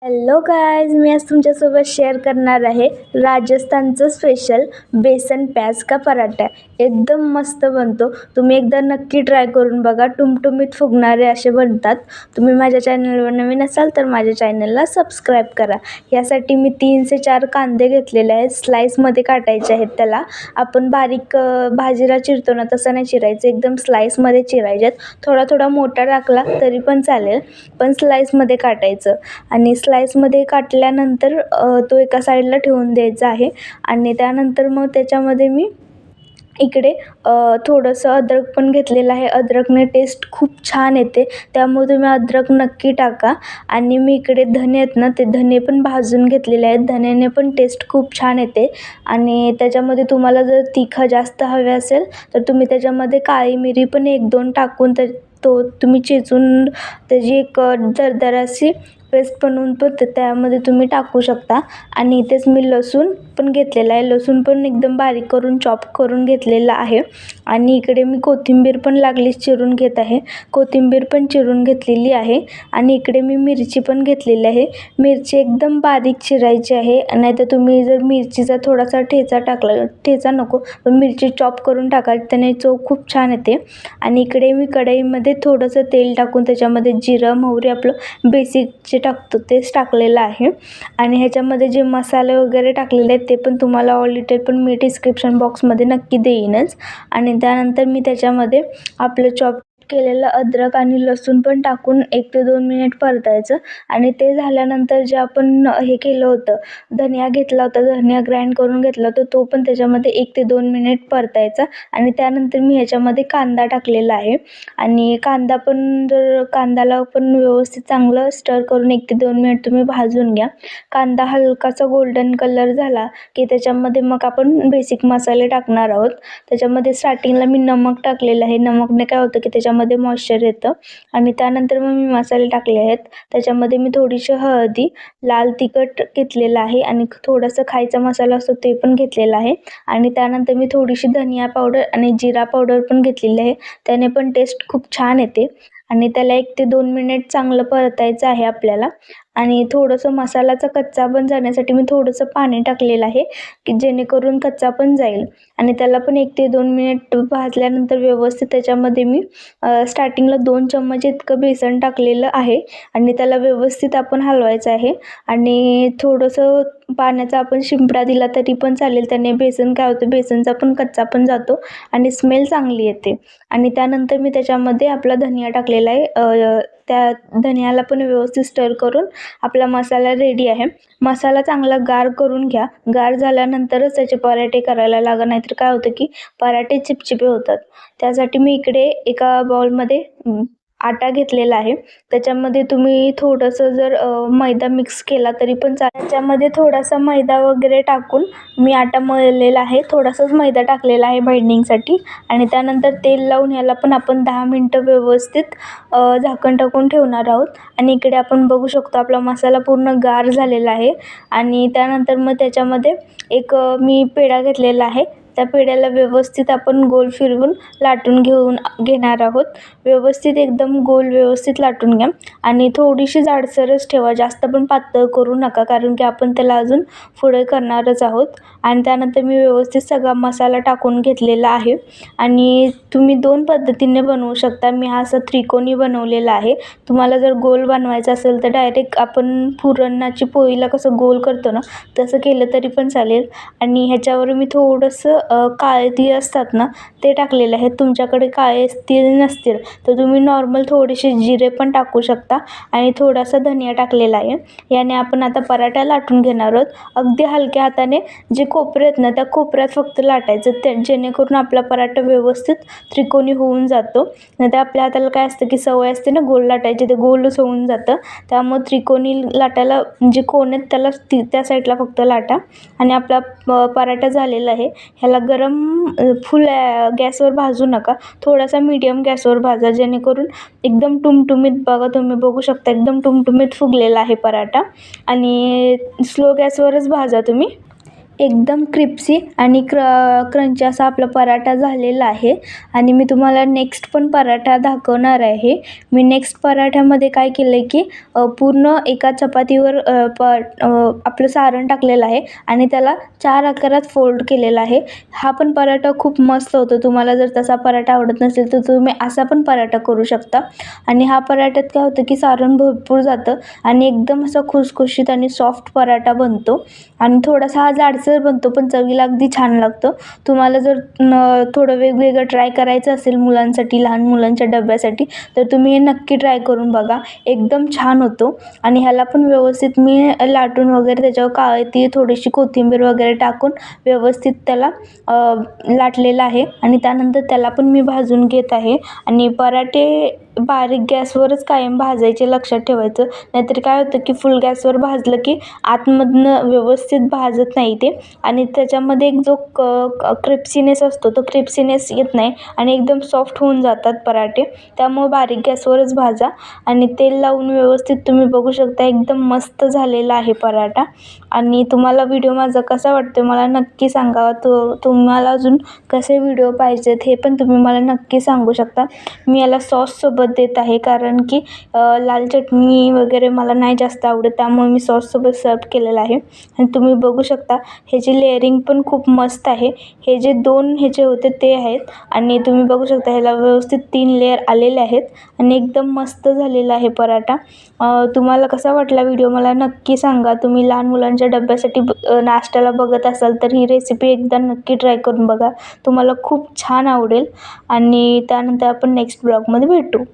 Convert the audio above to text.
Hello guys, मी आज तुमच्यासोबत share करणार आहे राजस्थानचं स्पेशल बेसन प्याज का पराठा. एकदम मस्त बनतो. तुम्ही एकदा नक्की ट्राय करून बघा. टुमटुमीत फुगणारे असे बनतात. तुम्ही माझ्या चॅनलवर नवीन असाल तर माझ्या चॅनलला सबस्क्राईब करा. यासाठी मी 3 ते 4 कांदे घेतलेले आहेत. स्लाईसमध्ये काटायचे आहेत. त्याला आपण बारीक भाजीला चिरतो ना तसं नाही चिरायचं, एकदम स्लाईसमध्ये चिरायचे आहेत. थोडा थोडा मोठा टाकला तरी पण चालेल, पण स्लाईसमध्ये काटायचं. आणि स्लाईसमध्ये काटल्यानंतर तो एका साईडला ठेवून द्यायचा आहे. आणि त्यानंतर मग त्याच्यामध्ये मी इकडे थोडंसं अद्रक पण घेतलेलं आहे. अद्रकने टेस्ट खूप छान येते, त्यामुळे तुम्ही अद्रक नक्की टाका. आणि मी इकडे धने आहेत ना, ते धने पण भाजून घेतलेले आहेत. धन्याने पण टेस्ट खूप छान येते. आणि त्याच्यामध्ये तुम्हाला जर तिखट जास्त हवे असेल तर तुम्ही त्याच्यामध्ये काळी मिरी पण 1-2 टाकून तो तुम्ही चेचून त्याची एक दरदराशी पेस्ट बनवून पण त्यामध्ये तुम्ही टाकू शकता. आणि इथेच मी लसूण पण घेतलेला आहे. लसूण पण एकदम बारीक करून चॉप करून घेतलेला आहे. आणि इकडे मी कोथिंबीर पण लागलीच चिरून घेत आहे. कोथिंबीर पण चिरून घेतलेली आहे. आणि इकडे मी मिरची पण घेतलेली आहे. मिरची एकदम बारीक चिरायची आहे, नाहीतर तुम्ही जर मिरचीचा थोडासा ठेचा टाकला, ठेचा नको पण मिरची चॉप करून टाका, त्याने चव खूप छान येते. आणि इकडे मी कढईमध्ये थोडंसं तेल टाकून त्याच्यामध्ये जिरं मोहरी आपलं बेसिक जे टाकतो तेच टाकलेलं आहे. आणि ह्याच्यामध्ये जे मसाले वगैरे टाकलेले आहेत ते पण तुम्हाला ऑल डिटेल पण मी डिस्क्रिप्शन बॉक्समध्ये नक्की देईनच. आणि त्यानंतर मी त्याच्यामध्ये आपलं चॉप केलेलं अद्रक आणि लसूण पण टाकून 1 ते 2 मिनिट परतायचं. आणि ते झाल्यानंतर जे आपण हे केलं होतं, धनिया घेतला होता, धनिया ग्राइंड करून घेतला होता, तो पण त्याच्यामध्ये 1 ते 2 मिनिट परतायचा. आणि त्यानंतर मी ह्याच्यामध्ये कांदा टाकलेला आहे. आणि कांद्याला पण व्यवस्थित चांगलं स्टर करून 1 ते 2 मिनिट तुम्ही भाजून घ्या. कांदा हलकासा गोल्डन कलर झाला की त्याच्यामध्ये मग आपण बेसिक मसाले टाकणार आहोत. त्याच्यामध्ये स्टार्टिंगला मी नमक टाकलेलं आहे. नमकने काय होतं की त्याच्यामध्ये मॉइश्चर येतं. आणि त्यानंतर मग मी मसाले टाकले आहेत. त्याच्यामध्ये मी थोडीशी हळदी, लाल तिखट घेतलेलं आहे आणि थोडासा खायचा मसाला असतो ते पण घेतलेला आहे. आणि त्यानंतर मी थोडीशी धनिया पावडर आणि जिरा पावडर पण घेतलेली आहे. त्याने पण टेस्ट खूप छान येते. आणि त्याला 1 ते 2 मिनिट चांगलं परतायचं आहे आपल्याला. आणि थोडंसं मसाल्याचा कच्चा पण जाण्यासाठी मी थोडंसं पाणी टाकलेलं आहे, की जेणेकरून कच्चा पण जाईल. आणि त्याला पण 1 ते 2 मिनिट भाजल्यानंतर व्यवस्थित त्याच्यामध्ये मी स्टार्टिंगला 2 चम्मच इतकं बेसन टाकलेलं आहे. आणि त्याला व्यवस्थित आपण हलवायचं आहे. आणि थोडंसं पाण्याचा आपण शिंपडा दिला तरी पण चालेल. त्याने बेसन काय होतं, बेसनचा पण कच्चा पण जातो आणि स्मेल चांगली येते. आणि त्यानंतर मी त्याच्यामध्ये आपला धनिया टाकलेला आहे. त्या धनियाला पण व्यवस्थित स्टर करून आपला मसाला रेडी आहे. मसाला चांगला गार करून घ्या. गार झाल्यानंतरच त्याचे पराठे करायला लागा, नाहीतर काय होतं की पराठे चिपचिपे होतात. त्यासाठी मी इकडे एका बाउलमध्ये आटा घेतलेला आहे. त्याच्यामध्ये तुम्ही थोडंसं जर मैदा मिक्स केला तरी पण चालेल. त्याच्यामध्ये थोडासा मैदा वगैरे टाकून मी आटा मळलेला आहे. थोडासाच मैदा टाकलेला आहे बाइंडिंगसाठी. आणि त्यानंतर तेल लावून याला पण आपण 10 मिनटं व्यवस्थित झाकण टाकून ठेवणार आहोत. आणि इकडे आपण बघू शकतो आपला मसाला पूर्ण गार झालेला आहे. आणि त्यानंतर मग त्याच्यामध्ये एक मी पेढा घेतलेला आहे. त्या पेढ्याला व्यवस्थित आपण गोल फिरवून लाटून घेणार आहोत. व्यवस्थित एकदम गोल व्यवस्थित लाटून घ्या. आणि थोडीशी जाडसरच ठेवा, जास्त पण पातळ करू नका, कारण की आपण त्याला अजून पुढे करणारच आहोत. आणि त्यानंतर मी व्यवस्थित सगळा मसाला टाकून घेतलेला आहे. आणि तुम्ही 2 पद्धतीने बनवू शकता. मी हा असा त्रिकोणी बनवलेला आहे. तुम्हाला जर गोल बनवायचा असेल तर डायरेक्ट आपण पुरणाची पोळीला कसं गोल करतो ना तसं केलं तरी पण चालेल. आणि ह्याच्यावर मी थोडंसं काळे तीळ असतात ना ते टाकलेले आहेत. तुमच्याकडे काळे तीळ नसतील तर तुम्ही नॉर्मल थोडेसे जिरे पण टाकू शकता. आणि थोडासा धनिया टाकलेला आहे. याने आपण आता पराठा लाटून घेणार आहोत. अगदी हलक्या हाताने जे कोपरे आहेत ना त्या कोपऱ्यात फक्त लाटायचं, जेणेकरून आपला पराठा व्यवस्थित त्रिकोणी होऊन जातो. नाहीतर आपल्या हाताला काय असतं की सवय असते ना गोल लाटायची, ते गोलच होऊन जातं. त्यामुळे त्रिकोणी लाटायला जे कोण आहेत त्याला त्या साईडला फक्त लाटा. आणि आपला पराठा झालेला आहे. ह्याला फुल गॅसवर भाजू नका, थोडासा मीडियम गॅसवर भाजा, जेणेकरून एकदम टुमटुमीत, बघा तुम्ही बघू शकता एकदम टुमटुमीत फुगलेला आहे पराठा. आणि स्लो गॅसवरच भाजा तुम्ही. एकदम क्रिप्सी आणि क्रंची असा आपला पराठा झालेला आहे. आणि मी तुम्हाला नेक्स्ट पण पराठा दाखवणार आहे. मी नेक्स्ट पराठ्यामध्ये काय केलं आहे की पूर्ण एका चपातीवर आपलं सारण टाकलेलं आहे आणि त्याला 4 आकारात फोल्ड केलेला आहे. हा पण पराठा खूप मस्त होतो. तुम्हाला जर तसा पराठा आवडत नसेल तर तुम्ही असा पण पराठा करू शकता. आणि हा पराठ्यात काय होतं की सारण भरपूर जातं आणि एकदम असा खुसखुशीत आणि सॉफ्ट पराठा बनतो. आणि थोडासा हा जाडसर बनतो पण चवीला अगदी छान लागतो. तुम्हाला जर थोडं वेगवेगळं ट्राय करायचं असेल मुलांसाठी, लहान मुलांच्या डब्यासाठी, तर तुम्ही हे नक्की ट्राय करून बघा. एकदम छान होतो. आणि ह्याला पण व्यवस्थित मी लाटून वगैरे त्याच्यावर काळी तीळ, थोडीशी कोथिंबीर वगैरे टाकून व्यवस्थित त्याला लाटलेलं आहे. आणि त्यानंतर त्याला पण मी भाजून घेत आहे. आणि पराठे बारीक गॅसवरच कायम भाजायचे, लक्षात ठेवायचं. नाहीतर काय होतं की फुल गॅसवर भाजलं की आतमधनं व्यवस्थित भाजत नाही ते आणि त्याच्यामध्ये एक जो क्रिप्सीनेस असतो तो क्रिप्सीनेस येत नाही आणि एकदम सॉफ्ट होऊन जातात पराठे. त्यामुळे बारीक गॅसवरच भाजा आणि तेल लावून व्यवस्थित तुम्ही बघू शकता एकदम मस्त झालेला आहे पराठा. आणि तुम्हाला व्हिडिओ माझा कसा वाटतो मला नक्की सांगा. तुम्हाला अजून कसे व्हिडिओ पाहिजेत हे पण तुम्ही मला नक्की सांगू शकता. मी याला सॉससोबत देत आहे कारण की लाल चटणी वगैरे मला नाही जास्त आवडत, त्यामुळे मी सॉससोबत सर्व केलेलं आहे. आणि तुम्ही बघू शकता ह्याची लेअरिंग पण खूप मस्त आहे. हे जे 2 ह्याचे होते ते आहेत आणि तुम्ही बघू शकता ह्याला व्यवस्थित 3 लेअर आलेले आहेत आणि एकदम मस्त झालेला आहे पराठा. तुम्हाला कसा वाटला व्हिडिओ मला नक्की सांगा. तुम्ही लहान मुलांच्या डब्यासाठी नाश्त्याला बघत असाल तर ही रेसिपी एकदा नक्की ट्राय करून बघा. तुम्हाला खूप छान आवडेल. आणि त्यानंतर आपण नेक्स्ट ब्लॉगमध्ये भेटू.